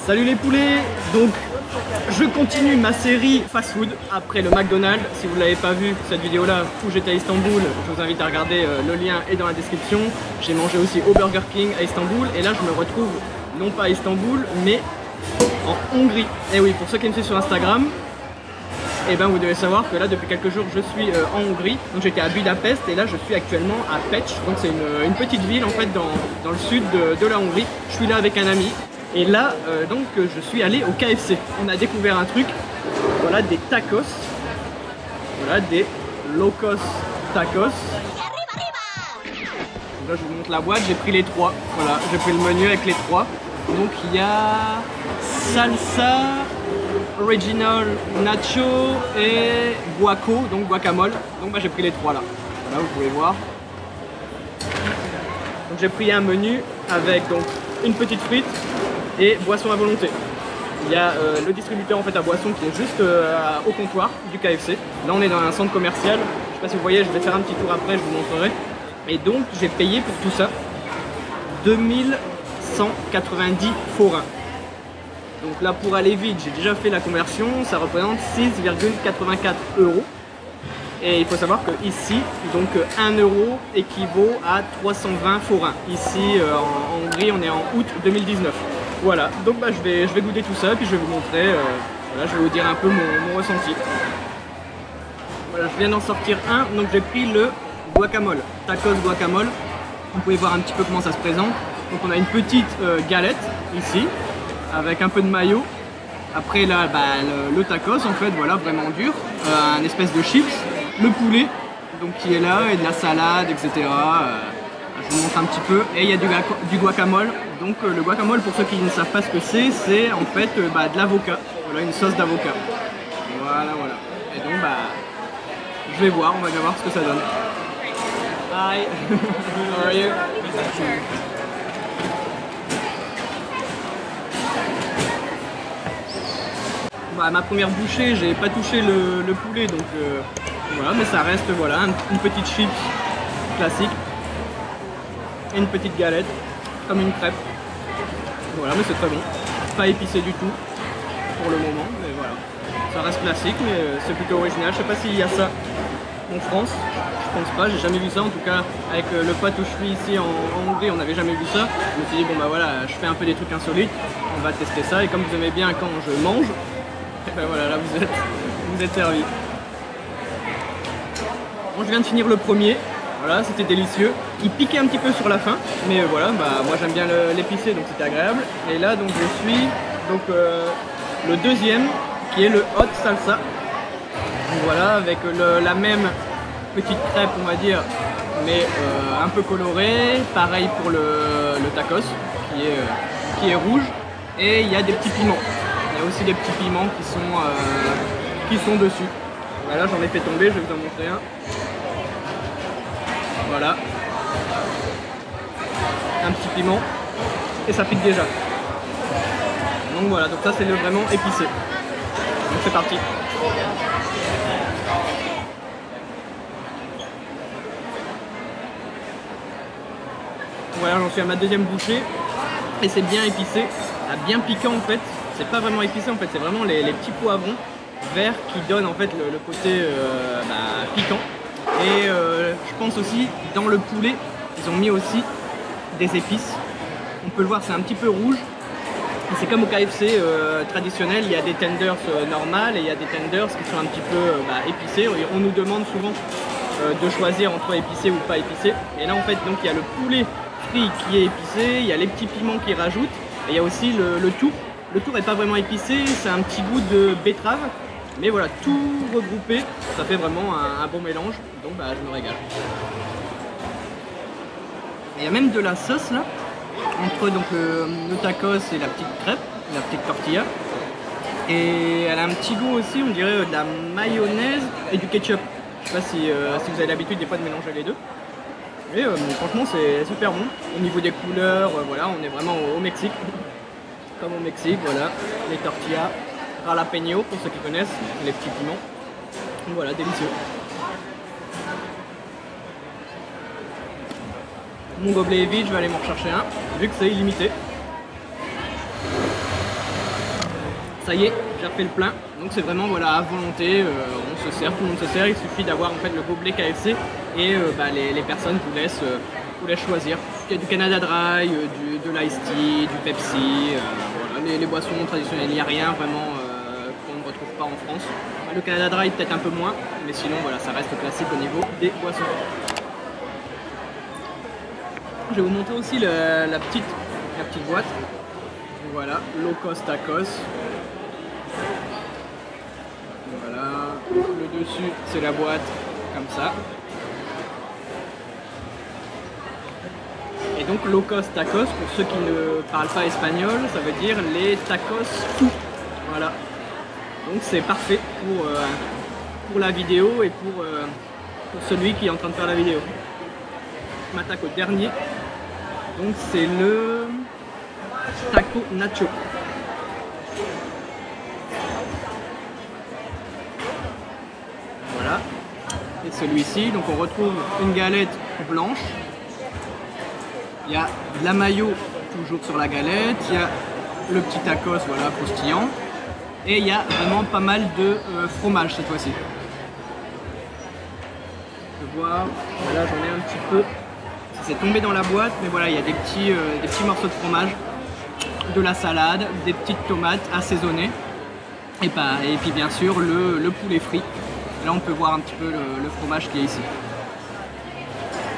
Salut les poulets. Donc je continue ma série fast food après le McDonald's. Si vous ne l'avez pas vu cette vidéo là où j'étais à Istanbul, je vous invite à regarder, le lien est dans la description. J'ai mangé aussi au Burger King à Istanbul et là je me retrouve non pas à Istanbul mais en Hongrie. Et oui, pour ceux qui me suivent sur Instagram, et ben vous devez savoir que là depuis quelques jours je suis en Hongrie. Donc j'étais à Budapest et là je suis actuellement à Pécs. Donc c'est une petite ville en fait dans le sud de la Hongrie. Je suis là avec un ami. Et là, donc, je suis allé au KFC. On a découvert un truc, voilà, des tacos. Voilà, des low-cost tacos. Donc là, je vous montre la boîte, j'ai pris les trois. Voilà, j'ai pris le menu avec les trois. Donc, il y a salsa, original, nacho et guaco, donc guacamole. Donc, bah, j'ai pris les trois là. Voilà, vous pouvez voir. Donc, j'ai pris un menu avec donc une petite frite et boisson à volonté. Il y a le distributeur en fait à boisson qui est juste au comptoir du KFC. Là on est dans un centre commercial, je sais pas si vous voyez, je vais faire un petit tour après, je vous montrerai. Et donc j'ai payé pour tout ça 2190 forains. Donc là pour aller vite, j'ai déjà fait la conversion, ça représente 6,84 €. Et il faut savoir que ici, donc 1 € équivaut à 320 forains. Ici en Hongrie, on est en août 2019. Voilà, donc bah, je vais goûter tout ça, puis je vais vous montrer, voilà, je vais vous dire un peu mon ressenti. Voilà, je viens d'en sortir un, donc j'ai pris le guacamole, tacos guacamole. Vous pouvez voir un petit peu comment ça se présente. Donc on a une petite galette ici, avec un peu de mayo. Après là, bah, le tacos en fait, voilà, vraiment dur, un espèce de chips, le poulet, donc qui est là, et de la salade, etc. Je vous montre un petit peu, et il y a du guacamole. Donc le guacamole, pour ceux qui ne savent pas ce que c'est en fait bah, de l'avocat, voilà, une sauce d'avocat. Voilà, voilà. Et donc bah, je vais voir, on va bien voir ce que ça donne. Hi, how are you? Bah, ma première bouchée, j'ai pas touché le poulet, donc voilà, mais ça reste voilà une petite chips classique et une petite galette comme une crêpe. Voilà, mais c'est très bon, pas épicé du tout pour le moment, mais voilà, ça reste classique, mais c'est plutôt original. Je sais pas s'il y a ça en France, je pense pas, j'ai jamais vu ça. En tout cas, avec le pote où je suis ici en Hongrie, on n'avait jamais vu ça. Je me suis dit bon bah voilà, je fais un peu des trucs insolites, on va tester ça, et comme vous aimez bien quand je mange, et ben voilà, là vous êtes servi. Bon, je viens de finir le premier, voilà, c'était délicieux. Il piquait un petit peu sur la fin, mais voilà, bah, moi j'aime bien l'épicé, donc c'était agréable. Et là donc je suis donc le deuxième, qui est le hot salsa. Donc voilà, avec la même petite crêpe, on va dire, mais un peu colorée. Pareil pour le tacos, qui est rouge. Et il y a des petits piments. Il y a aussi des petits piments qui sont dessus. Voilà, j'en ai fait tomber, je vais vous en montrer un. Voilà. Un petit piment. Et ça pique déjà. Donc voilà, donc ça c'est vraiment épicé. Donc c'est parti. Voilà, j'en suis à ma deuxième bouchée. Et c'est bien épicé. Bien piquant en fait. C'est pas vraiment épicé en fait, c'est vraiment les petits poivrons verts qui donnent en fait le côté bah, piquant. Et je pense aussi dans le poulet, ils ont mis aussi des épices. On peut le voir, c'est un petit peu rouge. C'est comme au KFC traditionnel, il y a des tenders normales et il y a des tenders qui sont un petit peu bah, épicés. On nous demande souvent de choisir entre épicé ou pas épicé. Et là en fait, donc il y a le poulet frit qui est épicé, il y a les petits piments qui rajoutent. Et il y a aussi le tour. Le tour n'est pas vraiment épicé, c'est un petit goût de betterave. Mais voilà, tout regroupé, ça fait vraiment un bon mélange. Donc bah, je me régale. Et il y a même de la sauce là, entre donc, le tacos et la petite crêpe, la petite tortilla. Et elle a un petit goût aussi, on dirait de la mayonnaise et du ketchup. Je sais pas si vous avez l'habitude des fois de mélanger les deux. Et franchement c'est super bon. Au niveau des couleurs, voilà, on est vraiment au Mexique. Comme au Mexique, voilà, les tortillas, jalapeño pour ceux qui connaissent, les petits piments. Donc voilà, délicieux. Mon gobelet est vide, je vais aller m'en rechercher un, vu que c'est illimité. Ça y est, j'ai refait le plein. Donc c'est vraiment voilà, à volonté, on se sert, tout le monde se sert. Il suffit d'avoir en fait le gobelet KFC et les personnes vous laissent choisir. Il y a du Canada Dry, de l'Ice Tea, du Pepsi, voilà, les boissons traditionnelles. Il n'y a rien vraiment qu'on ne retrouve pas en France. Le Canada Dry peut-être un peu moins, mais sinon voilà, ça reste classique au niveau des boissons. Je vais vous montrer aussi la petite boîte. Voilà, low cost tacos. Voilà, le dessus c'est la boîte comme ça. Et donc low cost tacos, pour ceux qui ne parlent pas espagnol, ça veut dire les tacos fous. Voilà. Donc c'est parfait pour la vidéo et pour celui qui est en train de faire la vidéo. Je m'attaque au dernier. Donc c'est le taco nacho. Voilà. Et celui-ci, donc on retrouve une galette blanche. Il y a de la mayo toujours sur la galette. Il y a le petit tacos, voilà, croustillant. Et il y a vraiment pas mal de fromage cette fois-ci. Je peux voir, voilà, j'en ai un petit peu. C'est tombé dans la boîte, mais voilà, il y a des petits morceaux de fromage, de la salade, des petites tomates assaisonnées, et puis bien sûr le poulet frit. Et là on peut voir un petit peu le fromage qui est ici.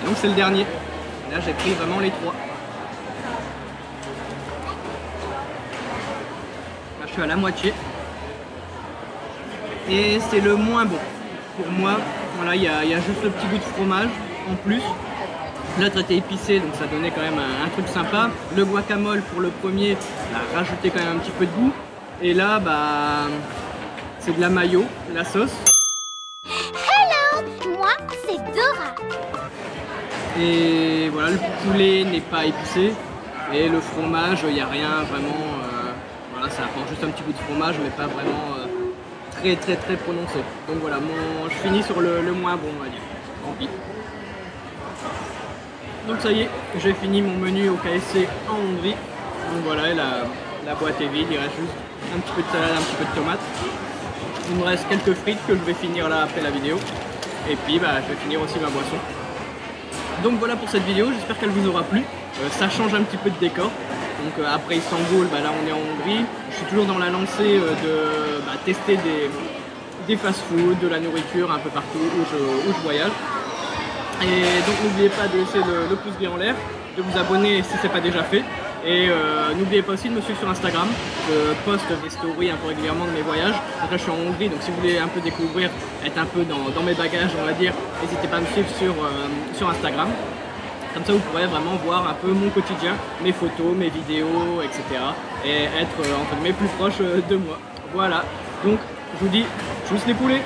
Et donc c'est le dernier. Et là j'ai pris vraiment les trois. Là je suis à la moitié. Et c'est le moins bon. Pour moi, voilà, il y a juste le petit goût de fromage en plus. L'autre était épicé, donc ça donnait quand même un truc sympa. Le guacamole pour le premier a rajouté quand même un petit peu de goût. Et là, c'est de la mayo, la sauce. Hello, moi c'est Dora. Et voilà, le poulet n'est pas épicé. Et le fromage, il n'y a rien vraiment. Voilà, ça apporte juste un petit goût de fromage, mais pas vraiment très prononcé. Donc voilà, je finis sur le moins bon, on va dire. Tant pis. Donc ça y est, j'ai fini mon menu au KFC en Hongrie. Donc voilà, la boîte est vide, il reste juste un petit peu de salade, un petit peu de tomate. Il me reste quelques frites que je vais finir là après la vidéo. Et puis je vais finir aussi ma boisson. Donc voilà pour cette vidéo, j'espère qu'elle vous aura plu. Ça change un petit peu de décor. Donc après Istanbul, là on est en Hongrie. Je suis toujours dans la lancée de tester des fast-food, de la nourriture un peu partout où je voyage. Et donc n'oubliez pas de laisser le pouce bleu en l'air, de vous abonner si ce n'est pas déjà fait. Et n'oubliez pas aussi de me suivre sur Instagram. Je poste des stories un peu régulièrement de mes voyages. Donc là je suis en Hongrie, donc si vous voulez un peu découvrir, être un peu dans mes bagages on va dire, n'hésitez pas à me suivre sur Instagram. Comme ça vous pourrez vraiment voir un peu mon quotidien, mes photos, mes vidéos, etc. Et être entre guillemets plus proche de moi. Voilà, donc je vous dis, tchuss les poulets!